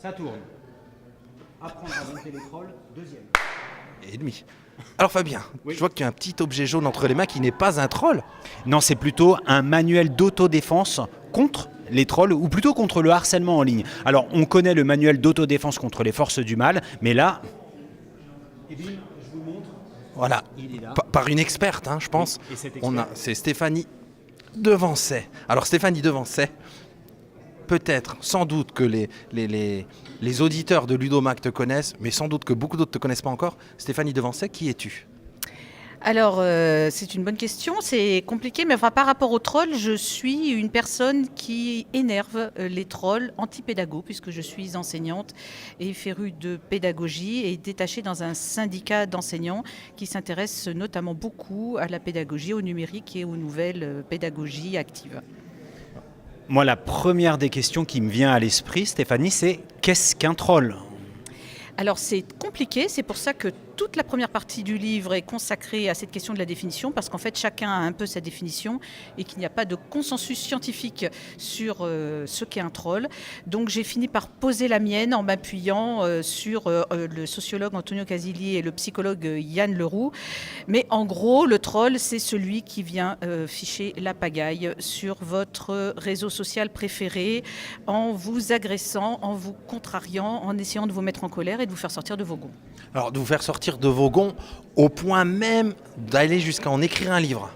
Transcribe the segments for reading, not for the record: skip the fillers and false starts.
Ça tourne. Apprendre à dompter les trolls, deuxième. Et demi. Alors Fabien, Oui. je vois que tu as un petit objet jaune entre les mains qui n'est pas un troll. Non, c'est plutôt un manuel d'autodéfense contre les trolls, ou plutôt contre le harcèlement en ligne. Alors, on connaît le manuel d'autodéfense contre les forces du mal, mais là... Eh bien, je vous montre. Voilà, Il est là. par une experte, je pense. Oui, et cette C'est Stéphanie Devancet. Alors Stéphanie Devancet, peut-être, sans doute que les auditeurs de Ludomac te connaissent, mais sans doute que beaucoup d'autres ne te connaissent pas encore. Stéphanie Devancet, qui es-tu ? Alors, c'est une bonne question, c'est compliqué, mais enfin, par rapport aux trolls, je suis une personne qui énerve les trolls anti-pédagogues, puisque je suis enseignante et férue de pédagogie et détachée dans un syndicat d'enseignants qui s'intéresse notamment beaucoup à la pédagogie, au numérique et aux nouvelles pédagogies actives. Moi, la première des questions qui me vient à l'esprit, Stéphanie, c'est qu'est-ce qu'un troll ? Alors c'est compliqué, c'est pour ça que toute la première partie du livre est consacrée à cette question de la définition, parce qu'en fait chacun a un peu sa définition et qu'il n'y a pas de consensus scientifique sur ce qu'est un troll. Donc j'ai fini par poser la mienne en m'appuyant sur le sociologue Antonio Casilli et le psychologue Yann Leroux. Mais en gros, le troll, c'est celui qui vient ficher la pagaille sur votre réseau social préféré en vous agressant, en vous contrariant, en essayant de vous mettre en colère et de vous faire sortir de vos gonds. Alors de vous faire sortir de vos gonds au point même d'aller jusqu'à en écrire un livre.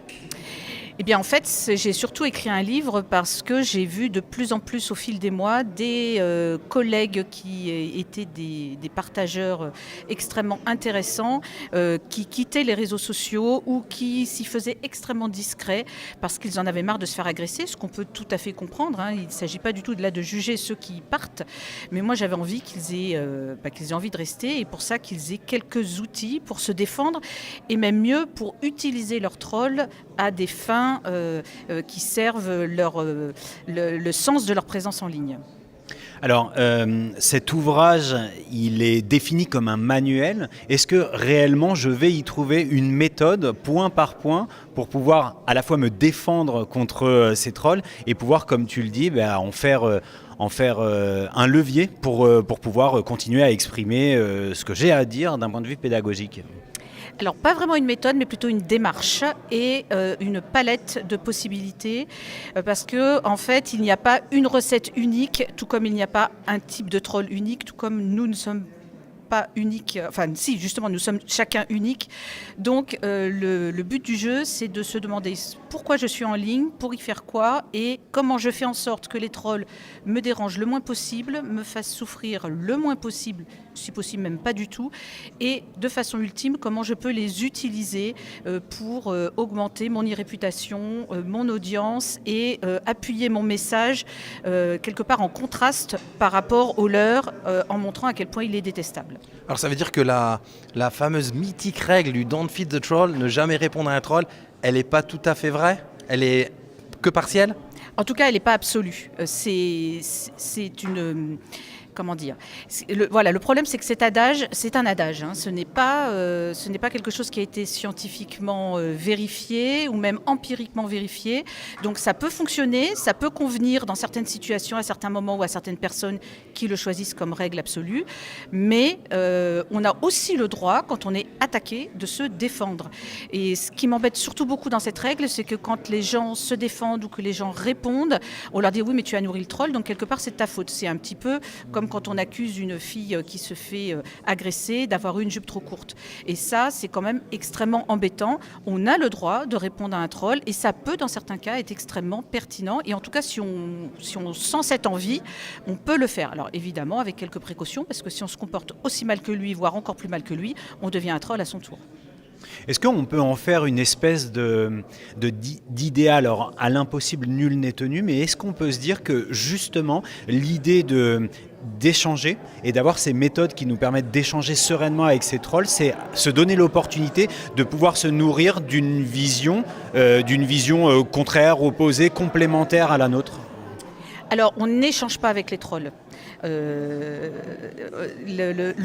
Eh bien, en fait, j'ai surtout écrit un livre parce que j'ai vu de plus en plus au fil des mois des collègues qui étaient des partageurs extrêmement intéressants, qui quittaient les réseaux sociaux ou qui s'y faisaient extrêmement discrets parce qu'ils en avaient marre de se faire agresser, ce qu'on peut tout à fait comprendre. Il ne s'agit pas du tout de juger ceux qui partent, mais moi j'avais envie qu'ils aient envie de rester et pour ça qu'ils aient quelques outils pour se défendre et même mieux pour utiliser leur troll à des fins qui servent le sens de leur présence en ligne. Alors, cet ouvrage, il est défini comme un manuel. Est-ce que réellement, je vais y trouver une méthode, point par point, pour pouvoir à la fois me défendre contre ces trolls et pouvoir, comme tu le dis, en faire un levier pour pouvoir continuer à exprimer ce que j'ai à dire d'un point de vue pédagogique ? Alors, pas vraiment une méthode, mais plutôt une démarche et une palette de possibilités. Parce que, en fait, il n'y a pas une recette unique, tout comme il n'y a pas un type de troll unique, tout comme nous ne sommes pas uniques. Enfin, si, justement, nous sommes chacun uniques. Donc, le but du jeu, c'est de se demander pourquoi je suis en ligne, pour y faire quoi et comment je fais en sorte que les trolls me dérangent le moins possible, me fassent souffrir le moins possible, si possible même pas du tout, et de façon ultime, comment je peux les utiliser pour augmenter mon e-réputation, mon audience et appuyer mon message quelque part en contraste par rapport au leur, en montrant à quel point il est détestable. Alors ça veut dire que la fameuse mythique règle du don't feed the troll, ne jamais répondre à un troll, elle n'est pas tout à fait vraie ? Elle est que partielle ? En tout cas, elle n'est pas absolue. C'est une... Comment dire ? Le problème, c'est que cet adage, c'est un adage. Ce n'est pas quelque chose qui a été scientifiquement vérifié ou même empiriquement vérifié. Donc ça peut fonctionner, ça peut convenir dans certaines situations, à certains moments ou à certaines personnes qui le choisissent comme règle absolue. Mais on a aussi le droit, quand on est attaqué, de se défendre. Et ce qui m'embête surtout beaucoup dans cette règle, c'est que quand les gens se défendent ou que les gens répondent, on leur dit oui, mais tu as nourri le troll, donc quelque part c'est de ta faute. C'est un petit peu comme quand on accuse une fille qui se fait agresser d'avoir une jupe trop courte. Et ça, c'est quand même extrêmement embêtant. On a le droit de répondre à un troll et ça peut, dans certains cas, être extrêmement pertinent. Et en tout cas, si on sent cette envie, on peut le faire. Alors évidemment, avec quelques précautions, parce que si on se comporte aussi mal que lui, voire encore plus mal que lui, on devient un troll à son tour. Est-ce qu'on peut en faire une espèce d'idéal ? Alors, à l'impossible, nul n'est tenu, mais est-ce qu'on peut se dire que justement, l'idée d'échanger et d'avoir ces méthodes qui nous permettent d'échanger sereinement avec ces trolls, c'est se donner l'opportunité de pouvoir se nourrir d'une vision contraire, opposée, complémentaire à la nôtre ? Alors, on n'échange pas avec les trolls. Le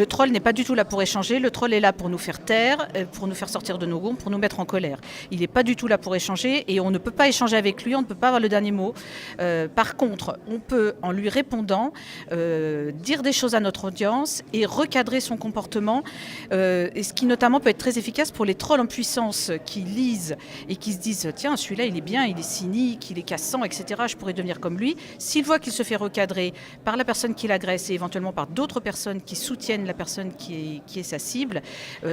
troll n'est pas du tout là pour échanger, le troll est là pour nous faire taire, pour nous faire sortir de nos gonds, pour nous mettre en colère. Il n'est pas du tout là pour échanger et on ne peut pas échanger avec lui, on ne peut pas avoir le dernier mot. Par contre, on peut, en lui répondant, dire des choses à notre audience et recadrer son comportement, et ce qui notamment peut être très efficace pour les trolls en puissance qui lisent et qui se disent « Tiens, celui-là, il est bien, il est cynique, il est cassant, etc. Je pourrais devenir comme lui. » S'il voit qu'il se fait recadrer par la personne qui l'agresse et éventuellement par d'autres personnes qui soutiennent la personne qui est sa cible,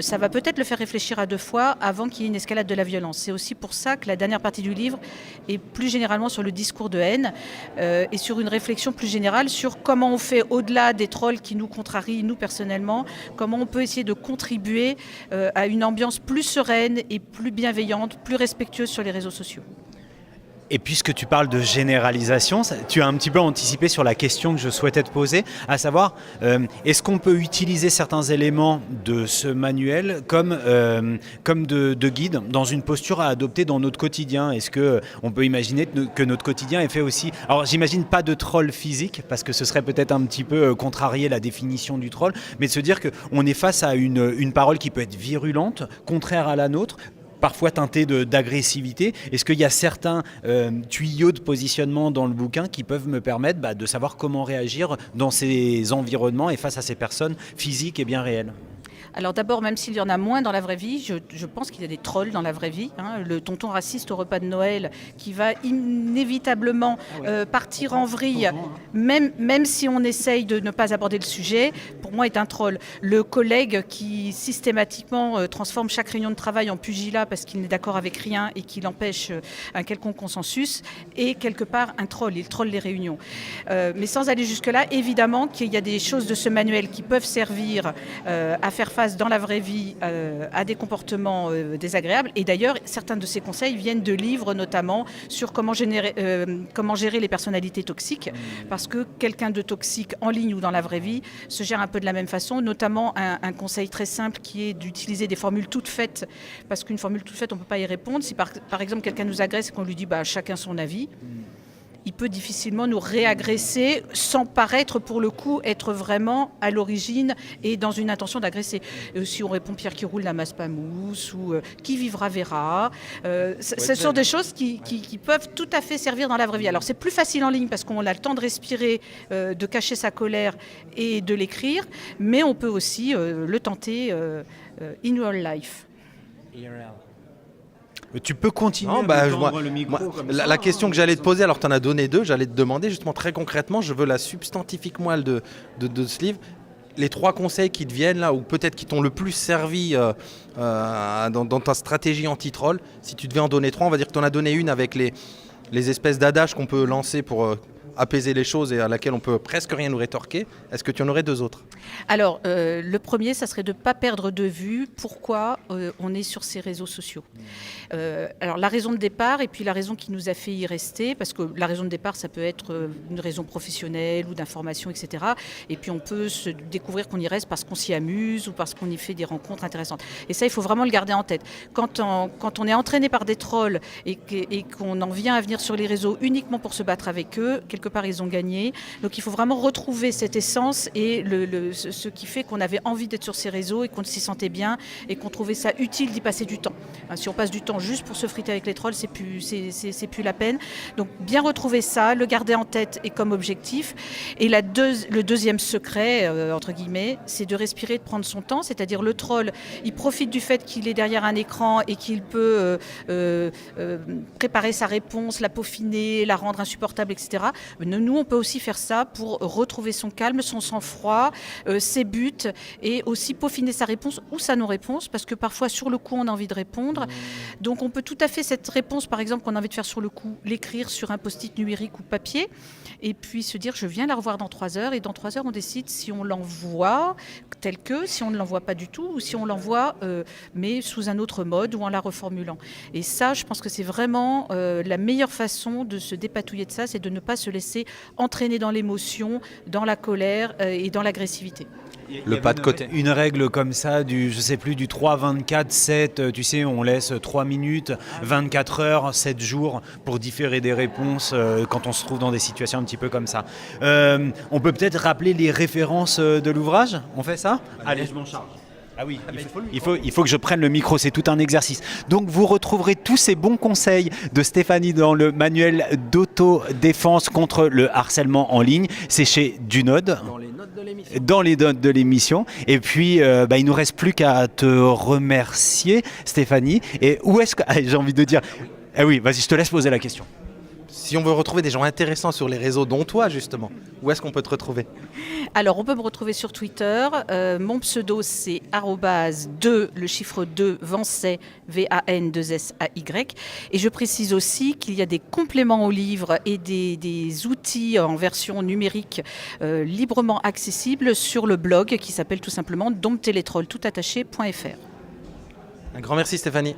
ça va peut-être le faire réfléchir à deux fois avant qu'il y ait une escalade de la violence. C'est aussi pour ça que la dernière partie du livre est plus généralement sur le discours de haine et sur une réflexion plus générale sur comment on fait au-delà des trolls qui nous contrarient, nous personnellement, comment on peut essayer de contribuer à une ambiance plus sereine et plus bienveillante, plus respectueuse sur les réseaux sociaux. Et puisque tu parles de généralisation, tu as un petit peu anticipé sur la question que je souhaitais te poser, à savoir, est-ce qu'on peut utiliser certains éléments de ce manuel comme de guide dans une posture à adopter dans notre quotidien? Est-ce qu'on peut imaginer que notre quotidien est fait aussi... Alors j'imagine pas de troll physique, parce que ce serait peut-être un petit peu contrarier la définition du troll, mais de se dire qu'on est face à une parole qui peut être virulente, contraire à la nôtre, parfois teinté d'agressivité. Est-ce qu'il y a certains tuyaux de positionnement dans le bouquin qui peuvent me permettre de savoir comment réagir dans ces environnements et face à ces personnes physiques et bien réelles? Alors d'abord, même s'il y en a moins dans la vraie vie, je pense qu'il y a des trolls dans la vraie vie. Le tonton raciste au repas de Noël qui va inévitablement partir en vrille, même si on essaye de ne pas aborder le sujet, pour moi est un troll. Le collègue qui systématiquement transforme chaque réunion de travail en pugilat parce qu'il n'est d'accord avec rien et qu'il empêche un quelconque consensus est quelque part un troll. Il troll les réunions. Mais sans aller jusque-là, évidemment qu'il y a des choses de ce manuel qui peuvent servir à faire face dans la vraie vie à des comportements désagréables. Et d'ailleurs, certains de ces conseils viennent de livres, notamment sur comment gérer les personnalités toxiques. Parce que quelqu'un de toxique en ligne ou dans la vraie vie se gère un peu de la même façon. Notamment, un conseil très simple qui est d'utiliser des formules toutes faites. Parce qu'une formule toute faite, on ne peut pas y répondre. Si par exemple, quelqu'un nous agresse et qu'on lui dit chacun son avis, il peut difficilement nous réagresser sans paraître, pour le coup, être vraiment à l'origine et dans une intention d'agresser. Si on répond Pierre qui roule n'amasse pas mousse ou qui vivra verra, ce sont des choses qui peuvent tout à fait servir dans la vraie vie. Alors c'est plus facile en ligne parce qu'on a le temps de respirer, de cacher sa colère et de l'écrire, mais on peut aussi le tenter in real life. Tu peux continuer le micro. La question que j'allais te poser, alors tu en as donné deux, j'allais te demander justement très concrètement, je veux la substantifique moelle de ce livre, les 3 conseils qui te viennent là, ou peut-être qui t'ont le plus servi dans ta stratégie anti-troll. Si tu devais en donner 3, on va dire que tu en as donné une avec les espèces d'adages qu'on peut lancer pour apaiser les choses et à laquelle on peut presque rien nous rétorquer. Est-ce que tu en aurais 2 autres? Alors, le premier, ça serait de ne pas perdre de vue pourquoi on est sur ces réseaux sociaux. Alors, la raison de départ et puis la raison qui nous a fait y rester, parce que la raison de départ, ça peut être une raison professionnelle ou d'information, etc. Et puis, on peut se découvrir qu'on y reste parce qu'on s'y amuse ou parce qu'on y fait des rencontres intéressantes. Et ça, il faut vraiment le garder en tête. Quand on est entraîné par des trolls et qu'on en vient à venir sur les réseaux uniquement pour se battre avec eux, quelque part, ils ont gagné. Donc, il faut vraiment retrouver cette essence et ce qui fait qu'on avait envie d'être sur ces réseaux et qu'on s'y sentait bien et qu'on trouvait ça utile d'y passer du temps. Si on passe du temps juste pour se friter avec les trolls, c'est plus la peine. Donc, bien retrouver ça, le garder en tête et comme objectif. Et le deuxième secret, entre guillemets, c'est de respirer, de prendre son temps. C'est-à-dire le troll, il profite du fait qu'il est derrière un écran et qu'il peut préparer sa réponse, la peaufiner, la rendre insupportable, etc. Nous, on peut aussi faire ça pour retrouver son calme, son sang-froid, ses buts et aussi peaufiner sa réponse ou sa non-réponse parce que parfois, sur le coup, on a envie de répondre. Donc, on peut tout à fait, cette réponse, par exemple, qu'on a envie de faire sur le coup, l'écrire sur un post-it numérique ou papier et puis se dire, je viens la revoir dans 3 heures et dans 3 heures, on décide si on l'envoie tel que, si on ne l'envoie pas du tout ou si on l'envoie mais sous un autre mode ou en la reformulant. Et ça, je pense que c'est vraiment la meilleure façon de se dépatouiller de ça, c'est de ne pas se laisser entraîner dans l'émotion, dans la colère et dans l'agressivité. le pas de côté. Une règle comme ça, je sais plus, du 3, 24, 7, tu sais, on laisse 3 minutes, 24 heures, 7 jours pour différer des réponses quand on se trouve dans des situations un petit peu comme ça. On peut peut-être rappeler les références de l'ouvrage? On fait ça? Allez, je m'en charge. Ah oui, il faut que je prenne le micro, c'est tout un exercice. Donc vous retrouverez tous ces bons conseils de Stéphanie dans le manuel d'autodéfense contre le harcèlement en ligne. C'est chez Dunod. Dans les notes de l'émission. Et puis, il ne nous reste plus qu'à te remercier, Stéphanie. Et où est-ce que... j'ai envie de dire... Ah oui, vas-y, je te laisse poser la question. Si on veut retrouver des gens intéressants sur les réseaux, dont toi justement, où est-ce qu'on peut te retrouver? Alors, on peut me retrouver sur Twitter. Mon pseudo, c'est @2, le chiffre 2, Vansay, V-A-N-2-S-A-Y. Et je précise aussi qu'il y a des compléments au livre et des outils en version numérique librement accessibles sur le blog qui s'appelle tout simplement domptelettrolls.fr. Un grand merci Stéphanie.